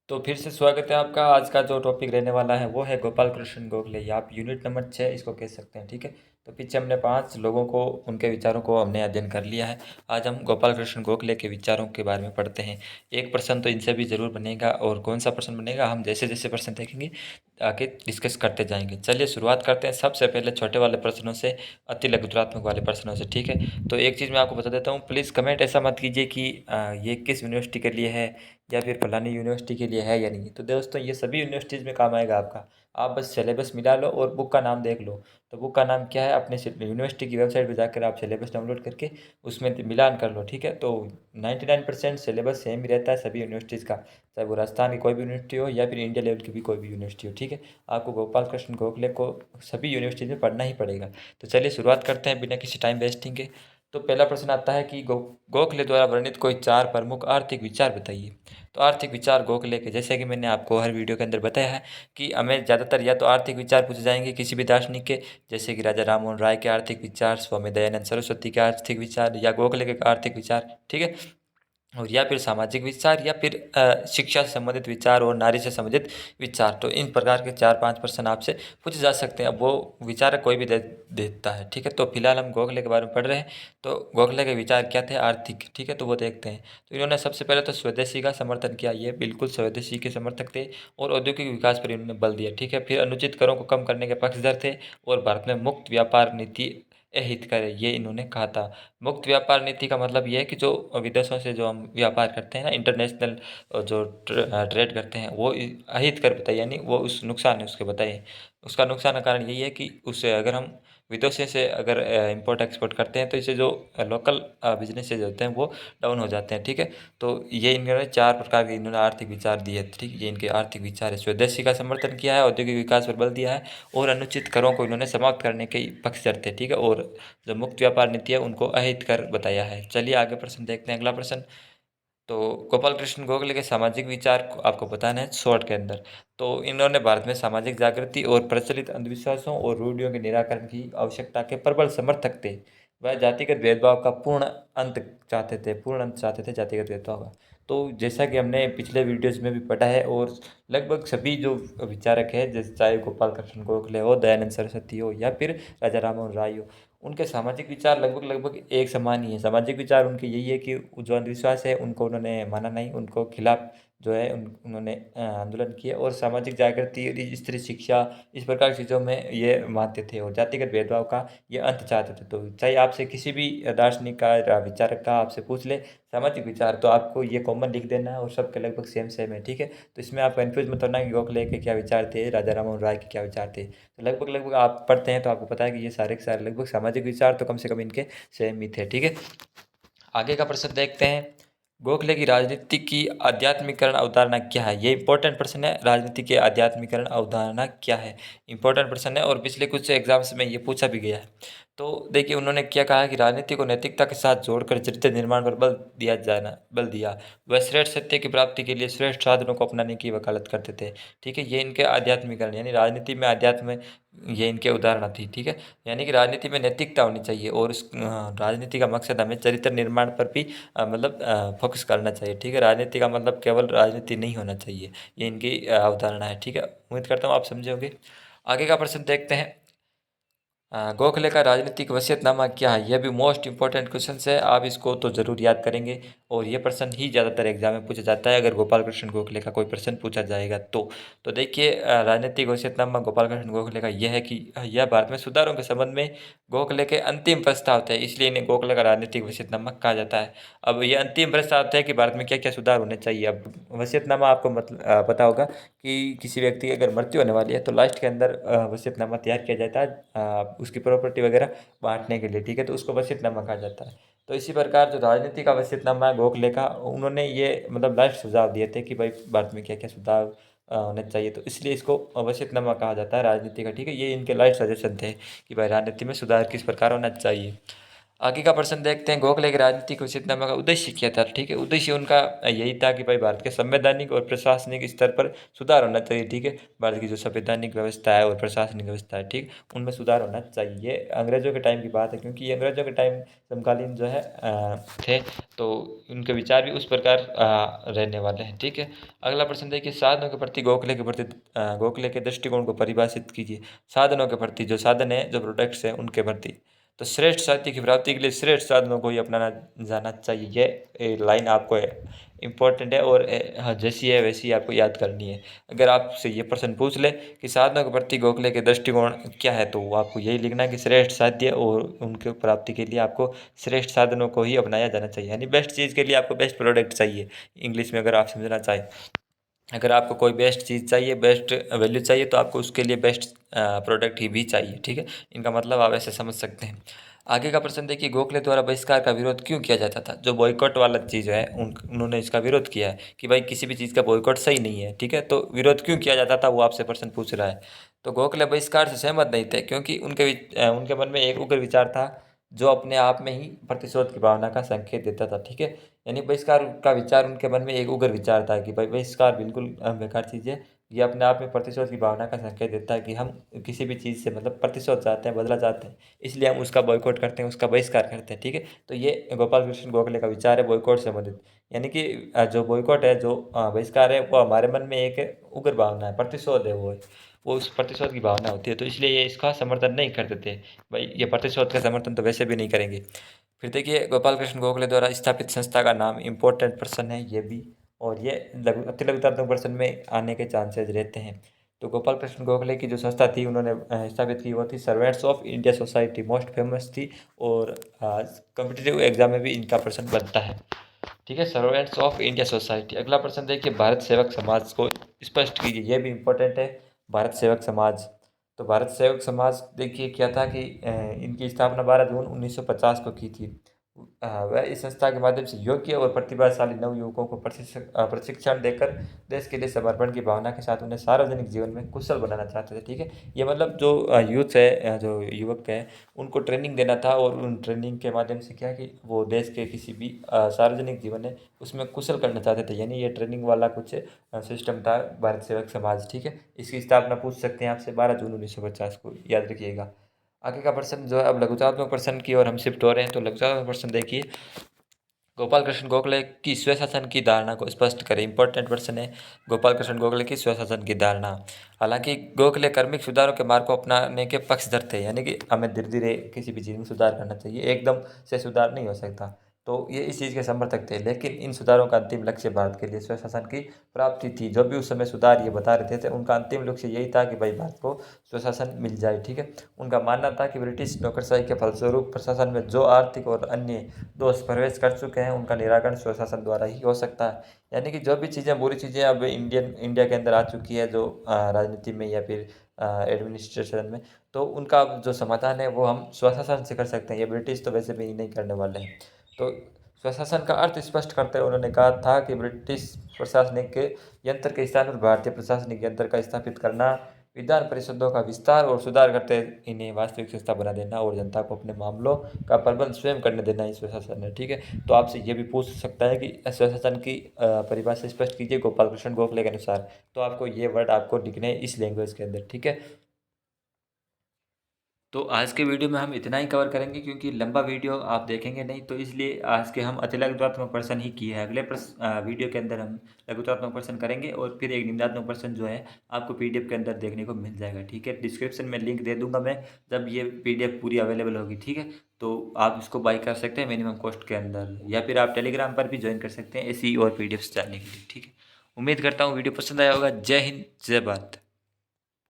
तो फिर से स्वागत है आपका। आज का जो टॉपिक रहने वाला है वो है गोपाल कृष्ण गोखले, या आप यूनिट नंबर 6 इसको कह सकते हैं। ठीक है, तो पीछे हमने 5 लोगों को, उनके विचारों को हमने अध्ययन कर लिया है। आज हम गोपाल कृष्ण गोखले के विचारों के बारे में पढ़ते हैं। एक प्रश्न तो इनसे भी ज़रूर बनेगा, और कौन सा प्रश्न बनेगा हम जैसे जैसे प्रश्न देखेंगे आगे डिस्कस करते जाएंगे। चलिए शुरुआत करते हैं सबसे पहले छोटे वाले प्रश्नों से, अति लघुत्वात्मक वाले प्रश्नों से। ठीक है, तो एक चीज़ मैं आपको बता देता हूँ, प्लीज़ कमेंट ऐसा मत कीजिए कि ये किस यूनिवर्सिटी के लिए है या फिर फलानी यूनिवर्सिटी के लिए है या नहीं। तो दोस्तों ये सभी यूनिवर्सिटीज़ में काम आएगा आपका। आप बस सिलेबस मिला लो और बुक का नाम देख लो। तो बुक का नाम क्या है, अपने यूनिवर्सिटी की वेबसाइट पे जाकर आप सिलेबस डाउनलोड करके उसमें मिलान कर लो। ठीक है, तो 99% सिलेबस सेम ही रहता है सभी यूनिवर्सिटीज़ का, चाहे वो राजस्थान की कोई भी यूनिवर्सिटी हो या फिर इंडिया लेवल की भी कोई भी यूनिवर्सिटी हो। ठीक है, आपको गोपाल कृष्ण गोखले को सभी यूनिवर्सिटीज़ में पढ़ना ही पड़ेगा। तो चलिए शुरुआत करते हैं बिना किसी टाइम वेस्टिंग के। तो पहला प्रश्न आता है कि गोखले द्वारा वर्णित कोई 4 प्रमुख आर्थिक विचार बताइए। तो आर्थिक विचार गोखले के, जैसे कि मैंने आपको हर वीडियो के अंदर बताया है कि हमें ज़्यादातर या तो आर्थिक विचार पूछे जाएंगे किसी भी दार्शनिक के, जैसे कि राजा राममोहन राय के आर्थिक विचार, स्वामी दयानंद सरस्वती के आर्थिक विचार, या गोखले के आर्थिक विचार। ठीक है, और या फिर सामाजिक विचार, या फिर शिक्षा से संबंधित विचार और नारी से संबंधित विचार। तो इन प्रकार के 4-5 प्रश्न आपसे पूछे जा सकते हैं। अब वो विचारक कोई भी दे देता है। ठीक है, तो फिलहाल हम गोखले के बारे में पढ़ रहे हैं। तो गोखले के विचार क्या थे आर्थिक, ठीक है, तो वो देखते हैं। तो इन्होंने सबसे पहले तो स्वदेशी का समर्थन किया, ये बिल्कुल स्वदेशी के समर्थक थे, और औद्योगिक विकास पर इन्होंने बल दिया। ठीक है, फिर अनुचित करों को कम करने के पक्षधर थे, और भारत में मुक्त व्यापार नीति अहित करे, ये इन्होंने कहा था। मुक्त व्यापार नीति का मतलब ये है कि जो विदेशों से जो हम व्यापार करते हैं ना, इंटरनेशनल जो ट्रेड करते हैं, वो अहित कर बताइए, यानी वो उस नुकसान है उसके बताइए। उसका नुकसान का कारण यही है कि उससे अगर हम विदेशों से अगर इंपोर्ट एक्सपोर्ट करते हैं तो इससे जो लोकल बिजनेसेज होते हैं वो डाउन हो जाते हैं। ठीक है, तो ये इन्होंने 4 प्रकार के इन्होंने आर्थिक विचार दिए। ठीक है, ये इनके आर्थिक विचार है। स्वदेशी का समर्थन किया है, औद्योगिक विकास पर बल दिया है, और अनुचित करों को इन्होंने समाप्त करने के पक्षधर थे। ठीक है, और जो मुक्त व्यापार नीति है उनको अहित कर बताया है। चलिए आगे प्रश्न देखते हैं, अगला प्रश्न। तो गोपाल कृष्ण गोखले के सामाजिक विचार को आपको बताना है शॉर्ट के अंदर। तो इन्होंने भारत में सामाजिक जागृति और प्रचलित अंधविश्वासों और रूढ़ियों के निराकरण की आवश्यकता के प्रबल समर्थक थे। वह जातिगत भेदभाव का पूर्ण अंत चाहते थे, पूर्ण अंत चाहते थे जातिगत भेदभाव का। तो जैसा कि हमने पिछले वीडियोज़ में भी पढ़ा है, और लगभग सभी जो विचारक हैं, जैसे चाहे गोपाल कृष्ण गोखले हो, दयानंद सरस्वती हो, या फिर राजा राममोहन राय हो, उनके सामाजिक विचार लगभग लगभग एक समान ही है। सामाजिक विचार उनके यही है कि जो अंधविश्वास है उनको उन्होंने माना नहीं, उनको खिलाफ जो है उन्होंने आंदोलन किए, और सामाजिक जागृति और स्त्री शिक्षा, इस प्रकार की चीज़ों में ये मानते थे, और जातिगत भेदभाव का ये अंत चाहते थे। तो चाहे आपसे किसी भी दार्शनिक का या विचारक का आपसे पूछ ले सामाजिक विचार, तो आपको ये कॉमन लिख देना है, और सबके लगभग सेम सेम है। ठीक है, तो इसमें आप कन्फ्यूज मत होना कि गोखले के क्या विचार थे, राजा राममोहन राय के क्या विचार थे। तो लगभग लगभग आप पढ़ते हैं तो आपको पता है कि ये सारे के सारे लगभग सामाजिक विचार तो कम से कम इनके सेम ही थे। ठीक है, आगे का प्रश्न देखते हैं। गोखले की राजनीति की आध्यात्मिकरण अवधारणा क्या है। ये इंपॉर्टेंट प्रश्न है, राजनीति के आध्यात्मिकरण अवधारणा क्या है, इंपॉर्टेंट प्रश्न है, और पिछले कुछ एग्जाम्स में ये पूछा भी गया है। तो देखिए उन्होंने क्या कहा कि राजनीति को नैतिकता के साथ जोड़कर चरित्र निर्माण पर बल दिया। वह श्रेष्ठ सत्य की प्राप्ति के लिए श्रेष्ठ साधनों को अपनाने की वकालत करते थे। ठीक है, ये इनके आध्यात्मिकरण, यानी राजनीति में अध्यात्म, ये इनके उदाहरण थी। ठीक है, यानी कि राजनीति में नैतिकता होनी चाहिए, और उस राजनीति का मकसद हमें चरित्र निर्माण पर भी मतलब फोकस करना चाहिए। ठीक है, राजनीति का मतलब केवल राजनीति नहीं होना चाहिए, ये इनकी अवधारणा है। ठीक है, उम्मीद करता हूँ आप समझे होंगे। आगे का प्रश्न देखते हैं। गोखले का राजनीतिक वसीयतनामा क्या है। यह भी मोस्ट इंपॉर्टेंट क्वेश्चन है, आप इसको तो ज़रूर याद करेंगे, और ये प्रश्न ही ज़्यादातर एग्जाम में पूछा जाता है अगर गोपाल कृष्ण गोखले का कोई प्रश्न पूछा जाएगा तो देखिए राजनीतिक वसीयतनामा गोपाल कृष्ण गोखले का यह है कि यह भारत में सुधारों के संबंध में गोखले के अंतिम प्रस्ताव थे, इसलिए इन्हें गोखले का राजनीतिक वसीयतनामा कहा जाता है। अब ये अंतिम प्रस्ताव थे कि भारत में क्या क्या सुधार होने चाहिए। अब वसीयतनामा आपको मतलब पता होगा कि किसी व्यक्ति की अगर मृत्यु होने वाली है तो लास्ट के अंदर वसीयतनामा तैयार किया जाता है उसकी प्रॉपर्टी वगैरह बांटने के लिए। ठीक है, तो उसको वसीयतनामा कहा जाता है। तो इसी प्रकार जो राजनीति का वसीयतनामा है गोखले का, उन्होंने ये मतलब लास्ट सुझाव दिए थे कि भाई भारत में क्या क्या सुधार होने चाहिए, तो इसलिए इसको वसीयतनामा कहा जाता है राजनीति का। ठीक है, ये इनके लास्ट सजेशन थे कि भाई राजनीति में सुधार किस प्रकार होना चाहिए। आगे का प्रश्न देखते हैं। गोखले के राजनीतिक वसीयतनामा का उद्देश्य क्या था। ठीक है, उद्देश्य उनका यही था कि भाई भारत के संवैधानिक और प्रशासनिक स्तर पर सुधार होना चाहिए। ठीक है, भारत की जो संवैधानिक व्यवस्था है और प्रशासनिक व्यवस्था है, ठीक, उनमें सुधार होना चाहिए। अंग्रेजों के टाइम की बात है, क्योंकि ये अंग्रेजों के टाइम समकालीन जो है थे, तो उनके विचार भी उस प्रकार रहने वाले हैं। ठीक है, अगला प्रश्न देखिए, साधनों के प्रति गोखले के प्रति गोखले के दृष्टिकोण को परिभाषित कीजिए। साधनों के प्रति, जो साधन है, जो प्रोडक्ट्स हैं, उनके प्रति। तो श्रेष्ठ साहित्य की प्राप्ति के लिए श्रेष्ठ साधनों को ही अपनाना जाना चाहिए। ये लाइन आपको इम्पोर्टेंट है और हाँ, जैसी है वैसी आपको याद करनी है। अगर आपसे ये प्रश्न पूछ ले कि साधनों के प्रति गोखले के दृष्टिकोण क्या है, तो आपको यही लिखना है कि श्रेष्ठ साध्य और उनके प्राप्ति के लिए आपको श्रेष्ठ साधनों को ही अपनाया जाना चाहिए। यानी बेस्ट चीज़ के लिए आपको बेस्ट प्रोडक्ट चाहिए। इंग्लिश में अगर आप समझना चाहें, अगर आपको कोई बेस्ट चीज़ चाहिए, बेस्ट वैल्यू चाहिए, तो आपको उसके लिए बेस्ट प्रोडक्ट ही भी चाहिए। ठीक है, इनका मतलब आप ऐसे समझ सकते हैं। आगे का प्रश्न देखिए, गोखले द्वारा बहिष्कार का विरोध क्यों किया जाता था? जो बॉयकॉट वाला चीज़ है, उन्होंने इसका विरोध किया है कि भाई किसी भी चीज़ का बॉयकॉट सही नहीं है। ठीक है, तो विरोध क्यों किया जाता था, वो आपसे प्रश्न पूछ रहा है। तो गोखले बहिष्कार से सहमत नहीं थे क्योंकि उनके मन में एक उग्र विचार था जो अपने आप में ही प्रतिशोध की भावना का संकेत देता था। ठीक है, यानी बहिष्कार का विचार उनके मन में एक उग्र विचार था कि भाई बहिष्कार बिल्कुल बेकार चीज़ है। ये अपने आप में प्रतिशोध की भावना का संकेत देता है कि हम किसी भी चीज़ से मतलब प्रतिशोध चाहते हैं, बदला चाहते हैं, इसलिए हम उसका बॉयकॉट करते हैं, उसका बहिष्कार करते हैं। ठीक है, तो ये गोपाल कृष्ण गोखले का विचार है बॉयकॉट से संबंधित। यानी कि जो बॉयकॉट है, जो बहिष्कार है, वो हमारे मन में एक उग्र भावना है, प्रतिशोध है, वो उस प्रतिशोध की भावना होती है, तो इसलिए ये इसका समर्थन नहीं करते थे। भाई ये प्रतिशोध का समर्थन तो वैसे भी नहीं करेंगे। फिर देखिए, गोपाल कृष्ण गोखले द्वारा स्थापित संस्था का नाम इम्पोर्टेंट प्रश्न है ये भी, और ये अति लघुतात्मक प्रश्न में आने के चांसेस रहते हैं। तो गोपाल कृष्ण गोखले की जो संस्था थी उन्होंने स्थापित की, वो थी servants of India society, most famous थी, और कॉम्पिटिटिव एग्जाम में भी इनका प्रश्न बनता है। ठीक है, सर्वेंट्स ऑफ इंडिया सोसाइटी। अगला प्रश्न देखिए, भारत सेवक समाज को स्पष्ट कीजिए। ये भी इम्पोर्टेंट है, भारत सेवक समाज। तो भारत सेवक समाज देखिए क्या था कि इनकी स्थापना 12 जून 1950 को की थी। वह इस संस्था के माध्यम से योग्य और प्रतिभाशाली नवयुवकों को प्रशिक्षण देकर देश के लिए समर्पण की भावना के साथ उन्हें सार्वजनिक जीवन में कुशल बनाना चाहते थे। ठीक है, ये मतलब जो यूथ है, जो युवक है, उनको ट्रेनिंग देना था, और उन ट्रेनिंग के माध्यम से क्या कि वो देश के किसी भी सार्वजनिक जीवन है उसमें कुशल करना चाहते थे। यानी ये ट्रेनिंग वाला कुछ सिस्टम था भारत सेवक समाज। ठीक है, इसकी स्थापना पूछ सकते हैं आपसे, 12 जून 1950 को, याद रखिएगा। आगे का प्रश्न जो है, अब लघुचात्मक प्रश्न की ओर हम शिफ्ट हो रहे हैं। तो लघुचात्मक प्रश्न देखिए, गोपाल कृष्ण गोखले की स्वशासन की धारणा को स्पष्ट करें। इंपॉर्टेंट प्रश्न है, गोपाल कृष्ण गोखले की स्वशासन की धारणा। हालांकि गोखले कर्मिक सुधारों के मार्ग को अपनाने के पक्षधर थे, यानी कि हमें धीरे धीरे किसी भी चीज़ में सुधार करना चाहिए, एकदम से सुधार नहीं हो सकता। तो ये इस चीज़ के समर्थक थे, लेकिन इन सुधारों का अंतिम लक्ष्य भारत के लिए स्वशासन की प्राप्ति थी। जो भी उस समय सुधार ये बता रहे थे, उनका अंतिम लक्ष्य यही था कि भाई भारत को स्वशासन मिल जाए। ठीक है, उनका मानना था कि ब्रिटिश नौकरशाही के फलस्वरूप प्रशासन में जो आर्थिक और अन्य दोष प्रवेश कर चुके हैं, उनका निराकरण स्वशासन द्वारा ही हो सकता है। यानी कि जो भी चीज़ें, बुरी चीज़ें अब इंडिया के अंदर आ चुकी है, जो राजनीति में या फिर एडमिनिस्ट्रेशन में, तो उनका जो समाधान है वो हम स्वशासन से कर सकते हैं। ये ब्रिटिश तो वैसे भी नहीं करने वाले हैं। तो स्वशासन का अर्थ स्पष्ट करते हुए उन्होंने कहा था कि ब्रिटिश प्रशासनिक यंत्र के स्थान पर भारतीय प्रशासनिक यंत्र का स्थापित करना, विधान परिषदों का विस्तार और सुधार करते इन्हें वास्तविक संस्था बना देना, और जनता को अपने मामलों का प्रबंध स्वयं करने देना ही स्वशासन है। ठीक है, तो आपसे ये भी पूछ सकता है कि स्वशासन की परिभाषा स्पष्ट कीजिए गोपाल कृष्ण गोखले के अनुसार। तो आपको ये वर्ड आपको लिखने हैं इस लैंग्वेज के अंदर। ठीक है, तो आज के वीडियो में हम इतना ही कवर करेंगे, क्योंकि लंबा वीडियो आप देखेंगे नहीं, तो इसलिए आज के हम अति लघुत्मक प्रश्न ही किए हैं। अगले वीडियो के अंदर हम लघुत्मक प्रश्न करेंगे, और फिर एक निम्नात्मक प्रश्न जो है आपको पीडीएफ के अंदर देखने को मिल जाएगा। ठीक है, डिस्क्रिप्शन में लिंक दे दूंगा मैं, जब ये पीडीएफ पूरी अवेलेबल होगी। ठीक है, तो आप इसको बाई कर सकते हैं मिनिमम कॉस्ट के अंदर, या फिर आप टेलीग्राम पर भी ज्वाइन कर सकते हैं ऐसी और पीडीएफ जानने के लिए। ठीक है, उम्मीद करता हूँ वीडियो पसंद आया होगा। जय हिंद, जय भारत।